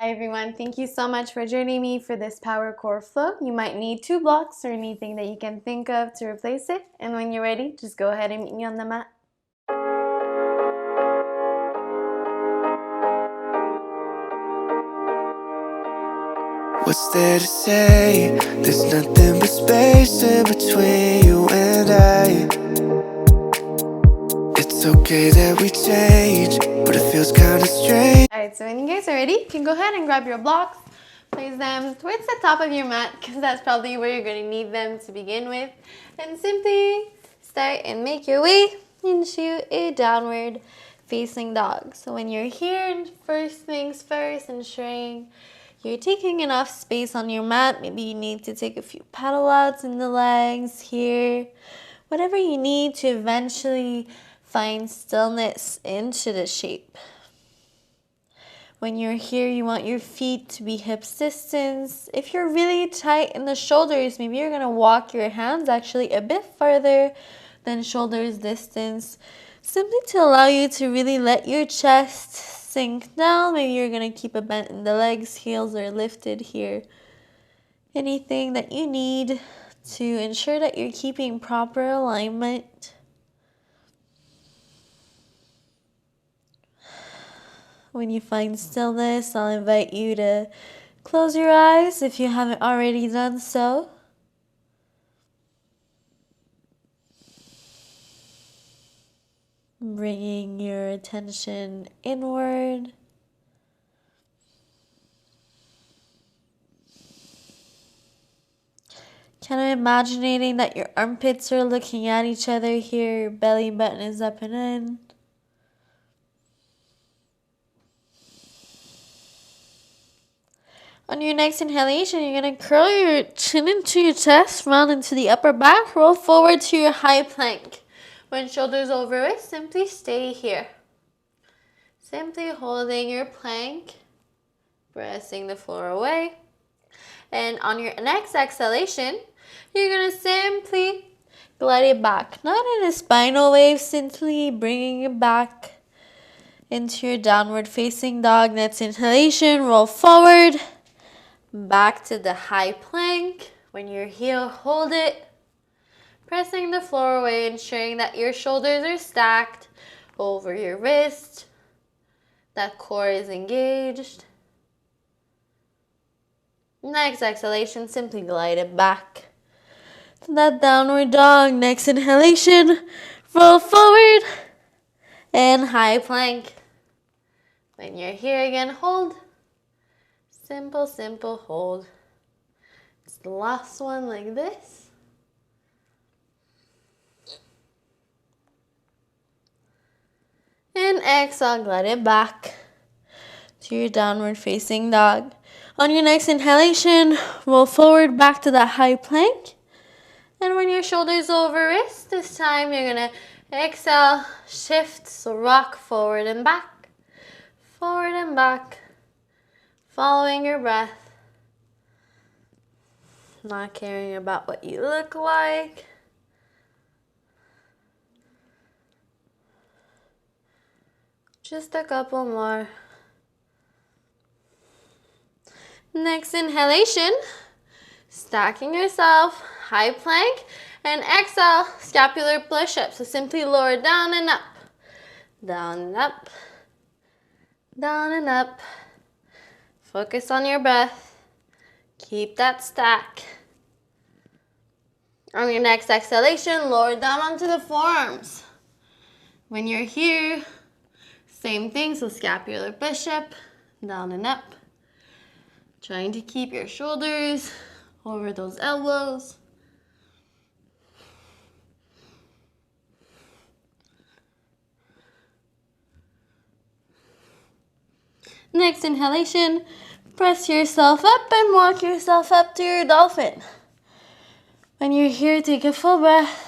Hi everyone, thank you so much for joining me for this power core flow. You might need 2 blocks or anything that you can think of to replace it. And when you're ready, just go ahead and meet me on the mat. What's there to say? There's nothing but space in between you and I. It's okay that we change, but it feels kinda strange. Alright, so when you guys are ready, you can go ahead and grab your blocks, place them towards the top of your mat, because that's probably where you're going to need them to begin with. And simply start and make your way into a downward facing dog. So when you're here, first things first, ensuring you're taking enough space on your mat. Maybe you need to take a few paddle outs in the legs here. Whatever you need to eventually find stillness into the shape. When you're here, you want your feet to be hips distance. If you're really tight in the shoulders, maybe you're going to walk your hands actually a bit further than shoulders distance, simply to allow you to really let your chest sink down. Maybe you're going to keep a bend in the legs, heels are lifted here. Anything that you need to ensure that you're keeping proper alignment. When you find stillness, I'll invite you to close your eyes if you haven't already done so. Bringing your attention inward. Kind of imagining that your armpits are looking at each other here, your belly button is up and in. On your next inhalation, you're going to curl your chin into your chest, round into the upper back, roll forward to your high plank. When shoulders over wrist, simply stay here. Simply holding your plank, pressing the floor away. And on your next exhalation, you're going to simply glide it back. Not in a spinal wave, simply bringing it back into your downward facing dog. Next inhalation, roll forward. Back to the high plank. When you're here, hold it. Pressing the floor away, ensuring that your shoulders are stacked over your wrist. That core is engaged. Next exhalation, simply glide it back to that downward dog. Next inhalation, roll forward and high plank. When you're here again, hold. Simple, simple hold. It's the last one like this. And exhale, glide it back to your downward facing dog. On your next inhalation, roll forward back to that high plank. And when your shoulders over wrist, this time you're going to exhale, shift, so rock forward and back. Forward and back. Following your breath. Not caring about what you look like. Just a couple more. Next inhalation, stacking yourself, high plank, and exhale, scapular push-up. So simply lower down and up, down and up, down and up. Focus on your breath. Keep that stack. On your next exhalation, lower down onto the forearms. When you're here, same thing, so scapular push-up, down and up. Trying to keep your shoulders over those elbows. Next inhalation, press yourself up and walk yourself up to your dolphin. When you're here, take a full breath.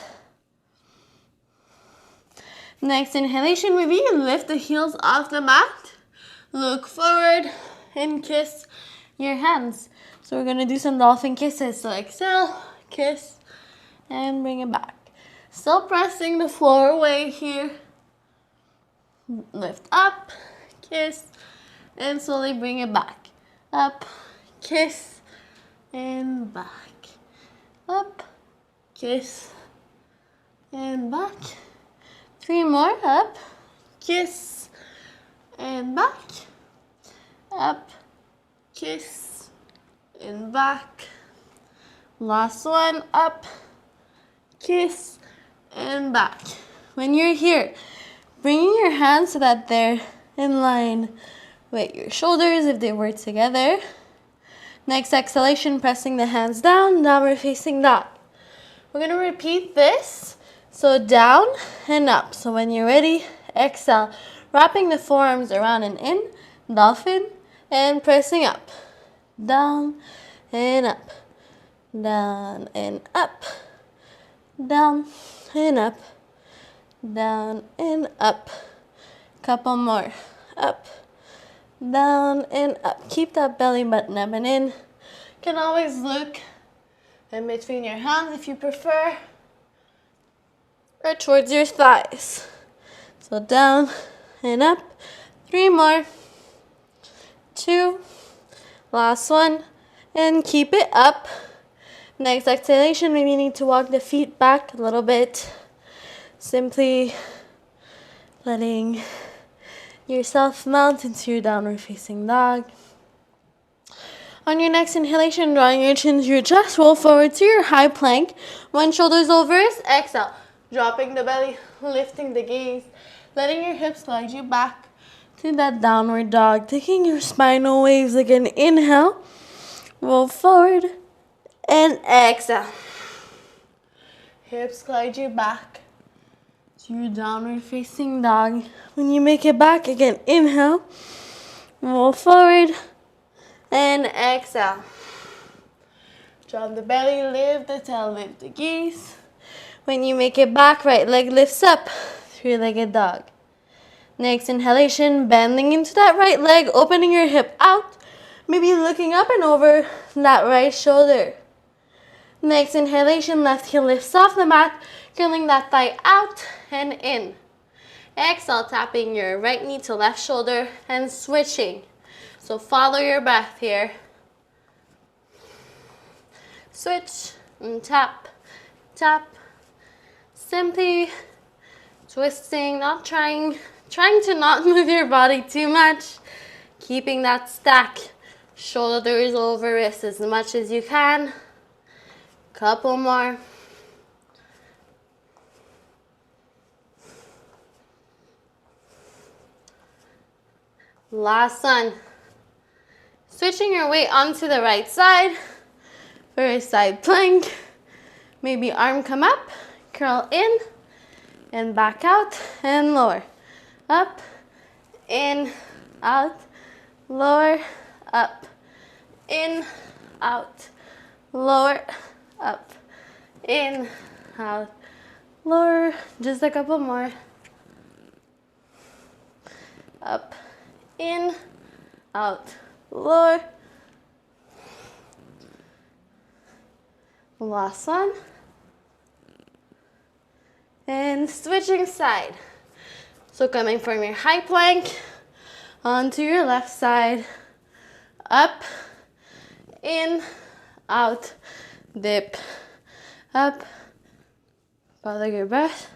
Next inhalation, maybe you lift the heels off the mat. Look forward and kiss your hands. So we're going to do some dolphin kisses. So exhale, kiss, and bring it back. Still pressing the floor away here. Lift up, kiss, and slowly bring it back. up, kiss, and back. Up, kiss, and back. 3 more, up, kiss, and back. Up, kiss, and back. Last one, up, kiss, and back. When you're here, bringing your hands so that they're in line with your shoulders if they were together. Next exhalation, pressing the hands down, downward facing dog. We're going to repeat this. So down and up. So when you're ready, exhale, wrapping the forearms around and in, dolphin, and pressing up. Down and up. Down and up. Down and up. Down and up. Couple more. Up, down, and up. Keep that belly button up and in. You can always look in between your hands if you prefer, or towards your thighs. So down and up. 3 more. 2. Last one. And keep it up. Next exhalation, maybe you need to walk the feet back a little bit. Simply letting yourself mount into your downward facing dog. On your next inhalation, drawing your chin to your chest, roll forward to your high plank. One shoulder's over wrist, exhale. Dropping the belly, lifting the gaze, letting your hips glide you back to that downward dog. Taking your spinal waves again. Inhale, roll forward, and exhale. Hips glide you back to your downward facing dog. When you make it back again, inhale, roll forward, and exhale. Drop the belly, lift the tail, lift the gaze. When you make it back, right leg lifts up, 3-legged dog. Next inhalation, bending into that right leg, opening your hip out, maybe looking up and over that right shoulder. Next inhalation, left heel lifts off the mat, curling that thigh out and in. Exhale, tapping your right knee to left shoulder and switching. So follow your breath here. Switch and tap, tap. Simply twisting, not trying to not move your body too much. Keeping that stack, shoulders over wrists as much as you can. Couple more. Last one. Switching your weight onto the right side for a side plank. Maybe arm come up, curl in, and back out, and lower. Up, in, out, lower, up, in, out, lower, up, in, out, lower. Just a couple more. Up, in, out, lower. Last one. And switching side. So coming from your high plank onto your left side. Up, in, out, dip, up. Follow your breath.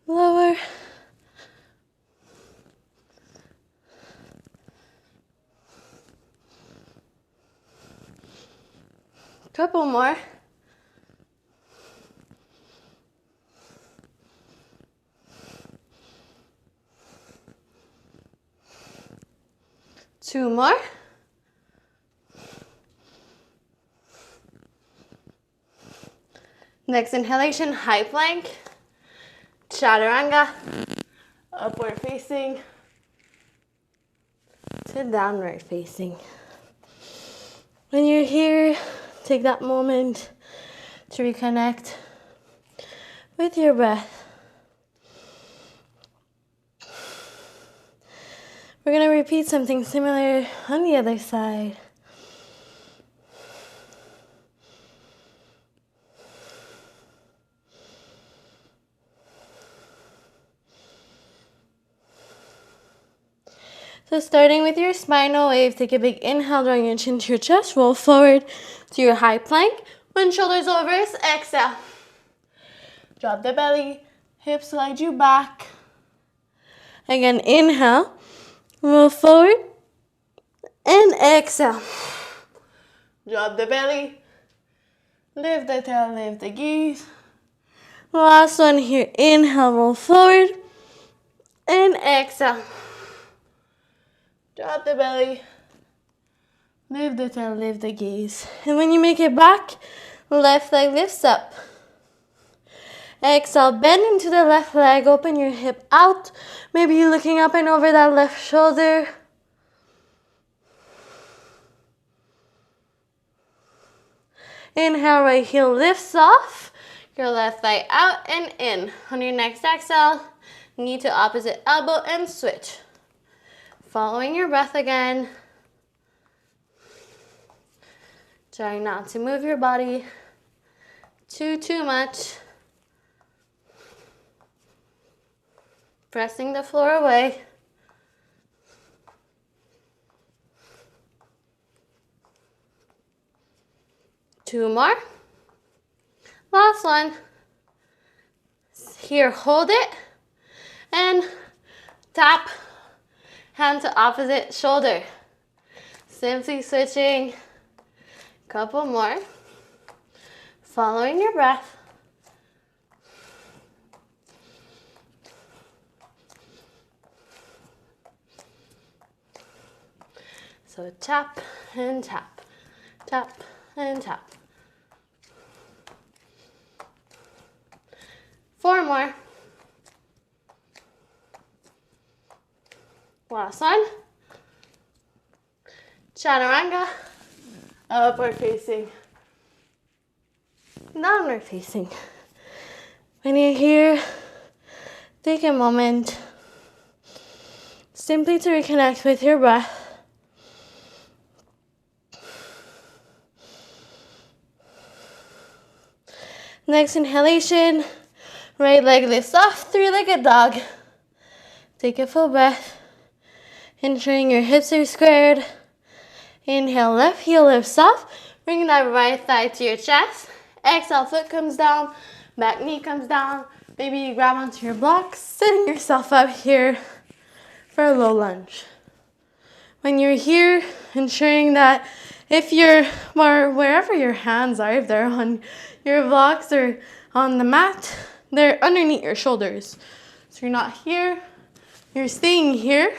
Lower. Couple more. Two more. Next inhalation, high plank, chaturanga, upward facing to downward facing. When you're here, take that moment to reconnect with your breath. We're going to repeat something similar on the other side. So So starting with your spinal wave, take a big inhale, drawing your chin to your chest, roll forward to your high plank. When shoulders over, exhale. Drop the belly, hips slide you back. Again, inhale, roll forward, and exhale. Drop the belly, lift the tail, lift the gaze. Last one here, inhale, roll forward, and exhale. Drop the belly, lift the tail, lift the gaze. And when you make it back, left leg lifts up. Exhale, bend into the left leg, open your hip out. Maybe you're looking up and over that left shoulder. Inhale, right heel lifts off. Your left thigh out and in. On your next exhale, knee to opposite elbow and switch. Following your breath again. Try not to move your body too much. Pressing the floor away. Two more. Last one. Here, hold it. And tap. Hand to opposite shoulder. Simply switching. Couple more. Following your breath. So tap and tap, tap and tap. 4 more. Last one. Chaturanga. Upward facing. Downward facing. When you're here, take a moment simply to reconnect with your breath. Next inhalation, right leg lifts off, three-legged dog. Take a full breath, ensuring your hips are squared. Inhale, left heel lifts off. Bring that right thigh to your chest. Exhale, foot comes down, back knee comes down. Maybe you grab onto your blocks, setting yourself up here for a low lunge. When you're here, ensuring that if you're, wherever your hands are, if they're on your blocks or on the mat, they're underneath your shoulders. So you're not here, you're staying here.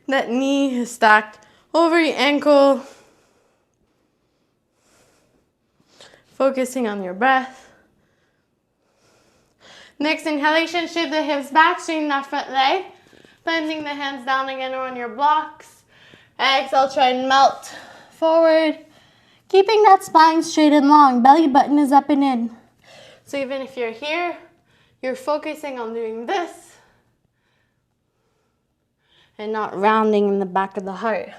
That knee is stacked over your ankle. Focusing on your breath. Next inhalation, shift the hips back, straighten that front leg. Bending the hands down again or on your blocks. Exhale, try and melt forward. Keeping that spine straight and long. Belly button is up and in. So even if you're here, you're focusing on doing this and not rounding in the back of the heart.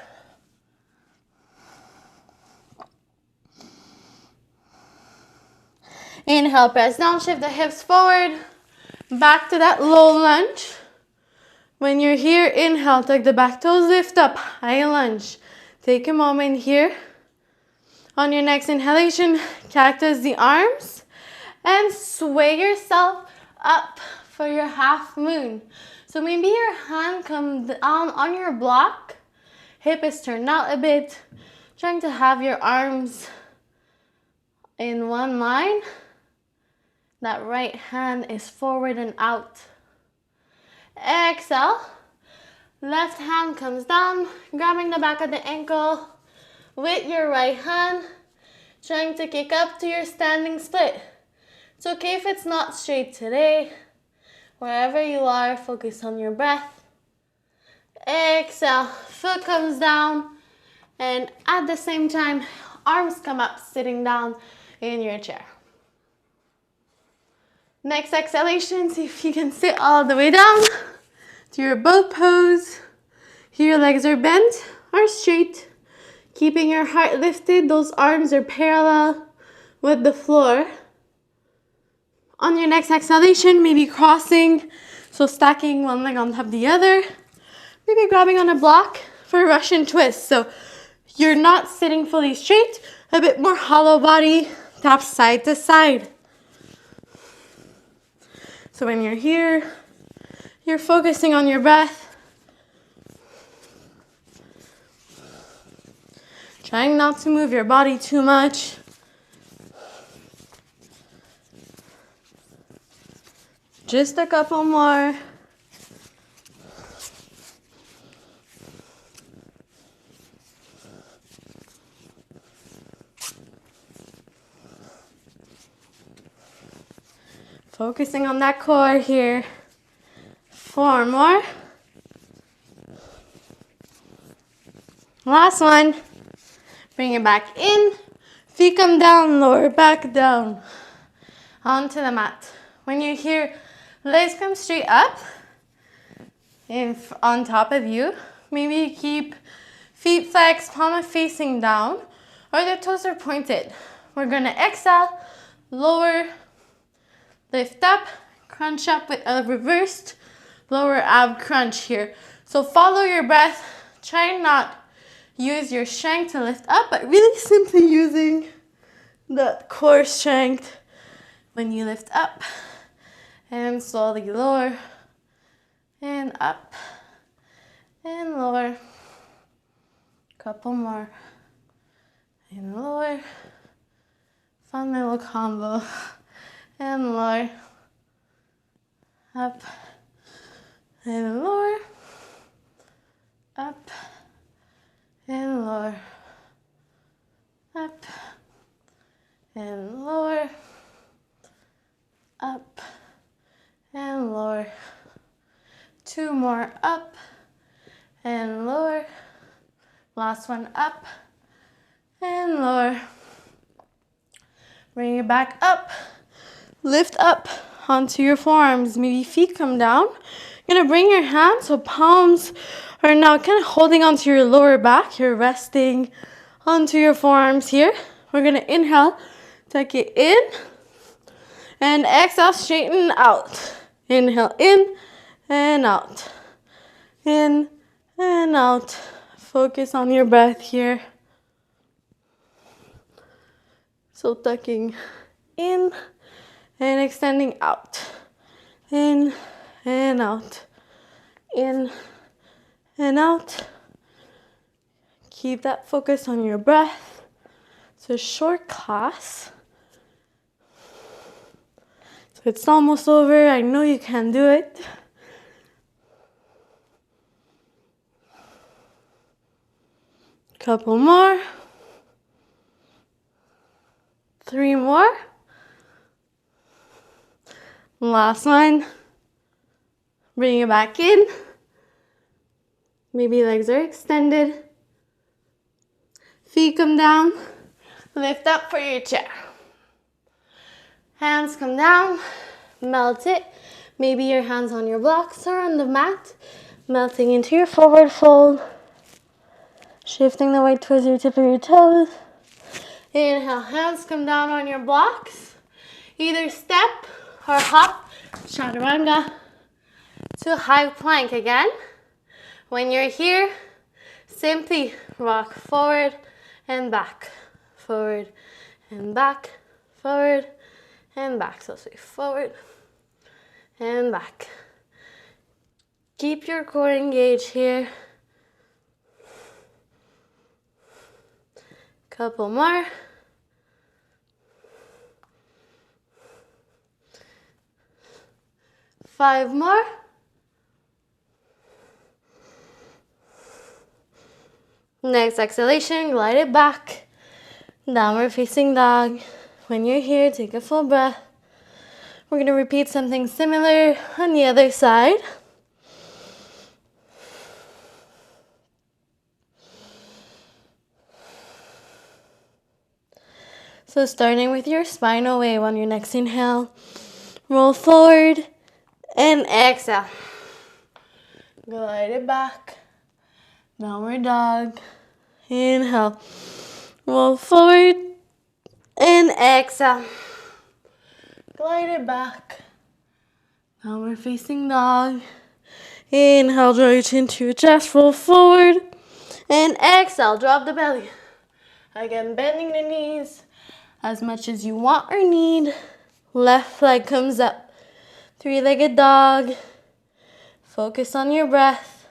Inhale, press down, shift the hips forward. Back to that low lunge. When you're here, inhale, tuck the back toes, lift up, high lunge. Take a moment here. On your next inhalation, cactus the arms and sway yourself up for your half moon. So maybe your hand comes down on your block, hip is turned out a bit, trying to have your arms in one line. That right hand is forward and out. Exhale, left hand comes down, grabbing the back of the ankle with your right hand, trying to kick up to your standing split. It's okay if it's not straight today. Wherever you are, focus on your breath. Exhale, foot comes down, and at the same time, arms come up, sitting down in your chair. Next exhalation, see if you can sit all the way down to your boat pose. Here your legs are bent or straight. Keeping your heart lifted, those arms are parallel with the floor. On your next exhalation, maybe crossing, so stacking one leg on top of the other. maybe grabbing on a block for a Russian twist. So you're not sitting fully straight, a bit more hollow body, tap side to side. So when you're here, you're focusing on your breath. Trying not to move your body too much. Just a couple more. Focusing on that core here. 4 more. Last one. Bring it back in. Feet come down, lower back down. Onto the mat. When you're here, legs come straight up. On top of you. Maybe keep feet flexed, palm facing down, or the toes are pointed. We're gonna exhale, lower, lift up, crunch up with a reversed lower ab crunch here. So follow your breath. Try and not use your strength to lift up, but really simply using the core strength when you lift up. And slowly lower and up and lower. Couple more and lower. Fun little combo. And lower. Up and lower. Up and lower. Up and lower. Up and lower. 2 more, up and lower. Last one, up and lower. Bring it back up. Lift up onto your forearms. Maybe feet come down. You're gonna bring your hands so palms are now kind of holding onto your lower back. You're resting onto your forearms here. We're gonna inhale, tuck it in, and exhale, straighten out. Inhale in and out. In and out. Focus on your breath here. So tucking in and extending out. In and out. In and out. Keep that focus on your breath. It's a short class. So it's almost over. I know you can do it. Couple more. 3 more. Last one. Bring it back in. Maybe legs are extended. Feet come down. Lift up for your chair. Hands come down. Melt it. Maybe your hands on your blocks or on the mat. Melting into your forward fold. Shifting the weight towards your tip of your toes. Inhale, hands come down on your blocks. Either step or hop, chaturanga, to high plank again. When you're here, simply rock forward and back, forward and back, forward and back. So sway forward and back. Keep your core engaged here. Couple more. Five more. Next exhalation, glide it back. Downward facing dog. When you're here, take a full breath. We're going to repeat something similar on the other side. So starting with your spinal wave on your next inhale, roll forward and exhale. Glide it back, downward dog. Inhale, roll forward and exhale. Glide it back, downward facing dog. Inhale, draw your chin to your chest, roll forward. And exhale, drop the belly. Again, bending the knees as much as you want or need. Left leg comes up. Three-legged dog. Focus on your breath.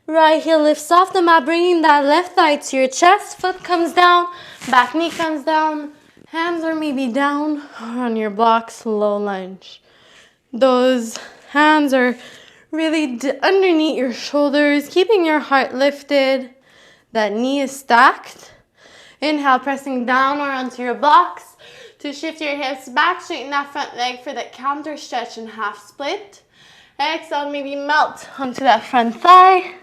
Right heel lifts off the mat, bringing that left thigh to your chest. Foot comes down, back knee comes down. Hands are maybe down or on your blocks, low lunge. Those hands are really underneath your shoulders, keeping your heart lifted. That knee is stacked. Inhale, pressing down or onto your blocks to shift your hips back, straighten that front leg for that counter stretch and half split. Exhale, maybe melt onto that front thigh.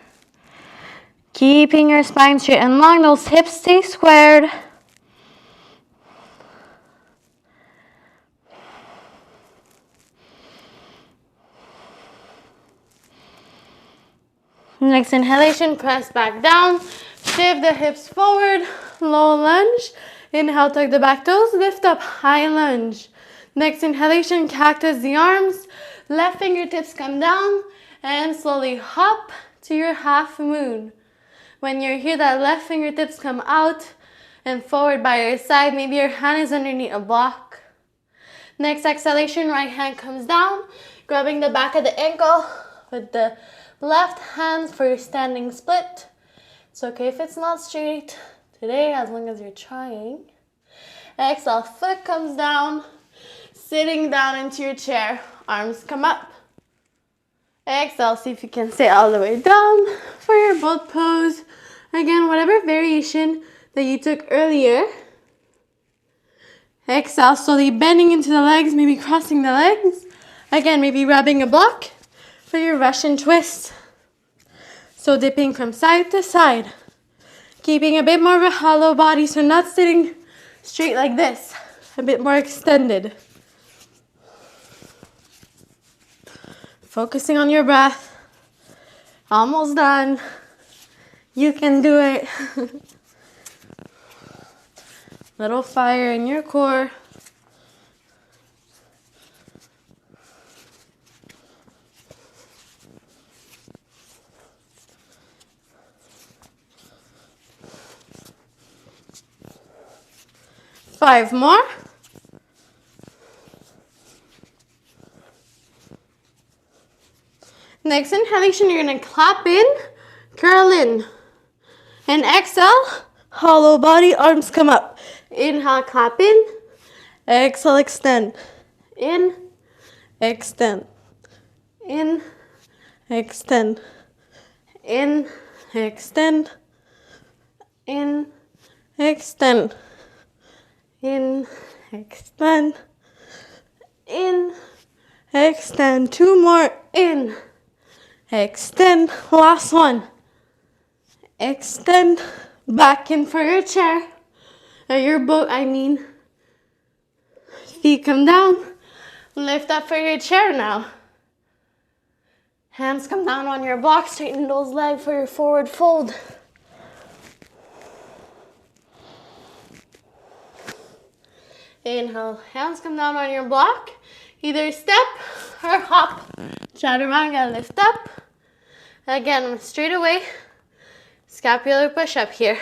Keeping your spine straight and long, those hips stay squared. Next inhalation, press back down. Shift the hips forward, low lunge. Inhale, tuck the back toes, lift up, high lunge. Next inhalation, cactus the arms. Left fingertips come down and slowly hop to your half moon. When you're here, that left fingertips come out and forward by your side. Maybe your hand is underneath a block. Next exhalation, right hand comes down, grabbing the back of the ankle with the left hand for your standing split. It's okay if it's not straight today, as long as you're trying. Exhale, foot comes down, sitting down into your chair. Arms come up. Exhale, see if you can stay all the way down for your boat pose. Again, whatever variation that you took earlier. Exhale, slowly bending into the legs, maybe crossing the legs. Again, maybe grabbing a block for your Russian twist. So dipping from side to side. Keeping a bit more of a hollow body, so not sitting straight like this. A bit more extended. Focusing on your breath. Almost done. You can do it. Little fire in your core. Five more. Next inhalation, you're going to clap in, curl in. And exhale, hollow body, arms come up. Inhale, clap in. Exhale, extend. In, extend. In, extend. In, extend. In, extend. In, extend. In, extend. Two more. In, extend. Last one. Extend. Back in for your chair. Or your boat, I mean. Feet come down. Lift up for your chair now. Hands come down on your block. Straighten those legs for your forward fold. Inhale, hands come down on your block. Either step or hop. Chaturanga, lift up. Again, straight away. Scapular push up here.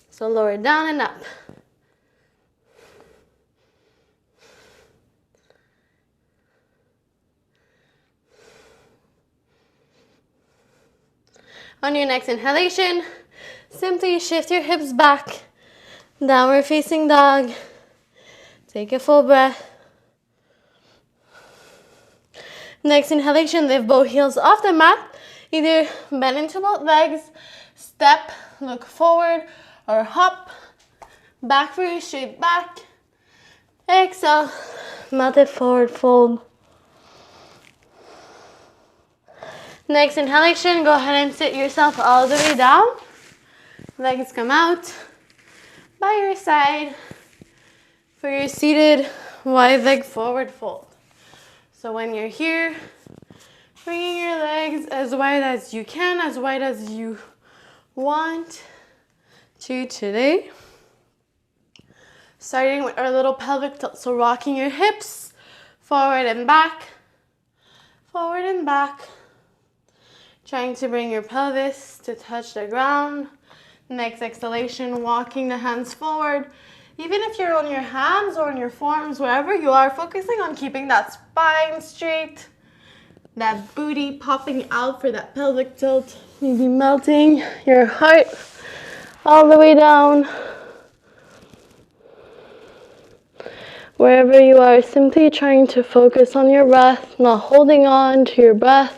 So lower down and up. On your next inhalation, simply shift your hips back. Downward facing dog. Take a full breath. Next inhalation, lift both heels off the mat. Either bend into both legs, step, look forward, or hop. Back for your straight back. Exhale, melted forward fold. Next inhalation, go ahead and sit yourself all the way down. Legs come out by your side for your seated wide leg forward fold. So when you're here, bringing your legs as wide as you can, as wide as you want to today. Starting with our little pelvic tilt, so rocking your hips forward and back. forward and back. Trying to bring your pelvis to touch the ground. Next exhalation, walking the hands forward. Even if you're on your hands or on your forearms, wherever you are, focusing on keeping that spine straight. That booty popping out for that pelvic tilt. Maybe melting your heart all the way down. Wherever you are, simply trying to focus on your breath, not holding on to your breath.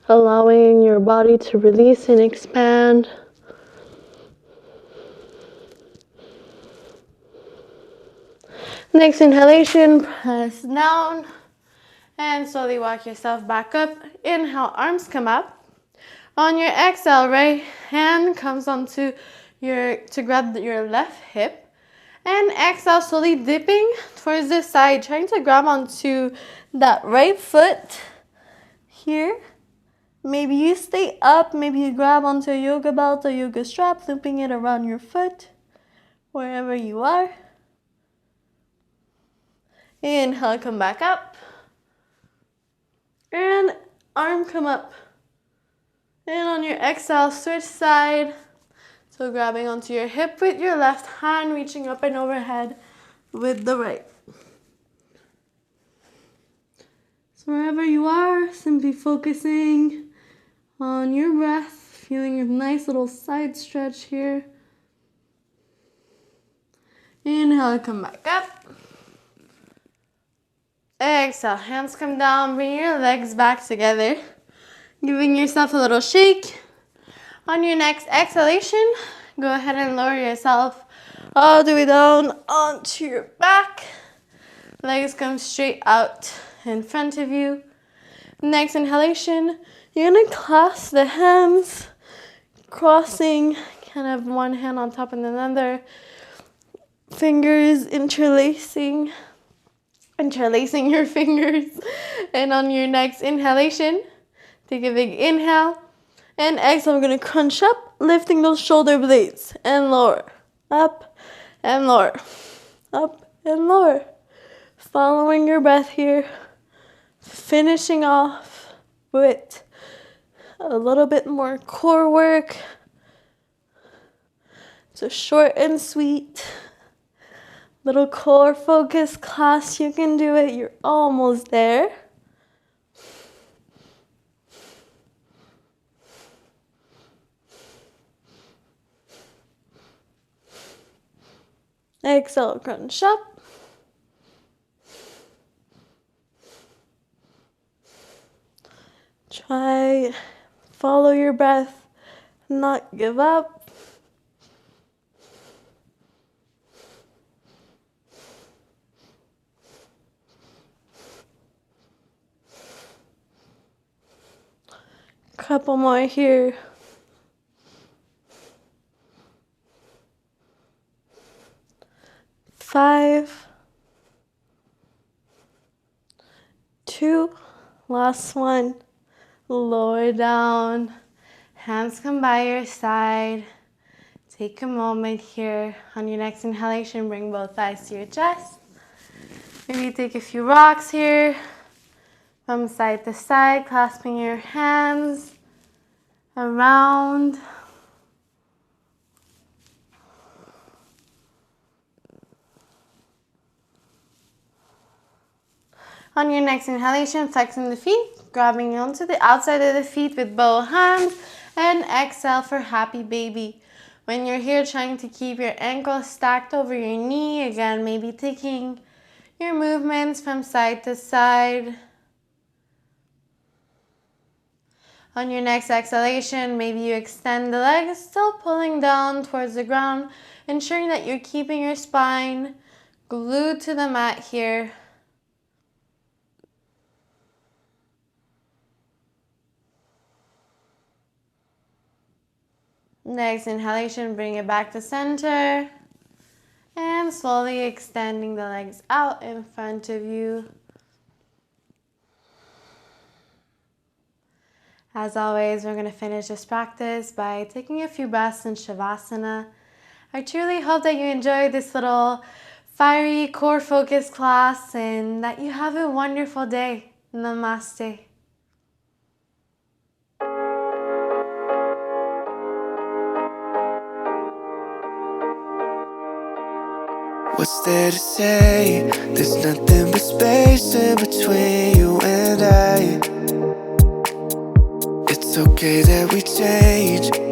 Allowing your body to release and expand. Next inhalation, press down and slowly walk yourself back up. Inhale, arms come up. On your exhale, right hand comes onto to grab your left hip. And exhale, slowly dipping towards the side, trying to grab onto that right foot here. Maybe you stay up, maybe you grab onto a yoga belt or yoga strap, looping it around your foot, wherever you are. Inhale, come back up. And arm come up. And on your exhale, switch side. So grabbing onto your hip with your left hand, reaching up and overhead with the right. So wherever you are, simply focusing on your breath, feeling a nice little side stretch here. Inhale, come back up. Exhale, hands come down, bring your legs back together. Giving yourself a little shake. On your next exhalation, go ahead and lower yourself all the way down onto your back. Legs come straight out in front of you. Next inhalation, you're gonna clasp the hands, crossing, kind of one hand on top of another. Fingers interlacing your fingers. And on your next inhalation, take a big inhale. And exhale, we're gonna crunch up, lifting those shoulder blades and lower. Up and lower. Up and lower. Following your breath here. Finishing off with a little bit more core work. So short and sweet. Little core focus class. You can do it. You're almost there. Exhale, crunch up. Try, follow your breath, not give up. Couple more here. Five, 2, last one. Lower down, hands come by your side. Take a moment here. On your next inhalation, bring both thighs to your chest. Maybe take a few rocks here. From side to side, clasping your hands around. On your next inhalation, flexing the feet, grabbing onto the outside of the feet with both hands, and exhale for happy baby. When you're here, trying to keep your ankles stacked over your knee, again, maybe taking your movements from side to side. On your next exhalation, maybe you extend the legs, still pulling down towards the ground, ensuring that you're keeping your spine glued to the mat here. Next inhalation, bring it back to center. And slowly extending the legs out in front of you. As always, we're going to finish this practice by taking a few breaths in Shavasana. I truly hope that you enjoyed this little fiery core focus class, and that you have a wonderful day. Namaste. What's there to say? There's nothing but space in between you and I. It's okay that we change, but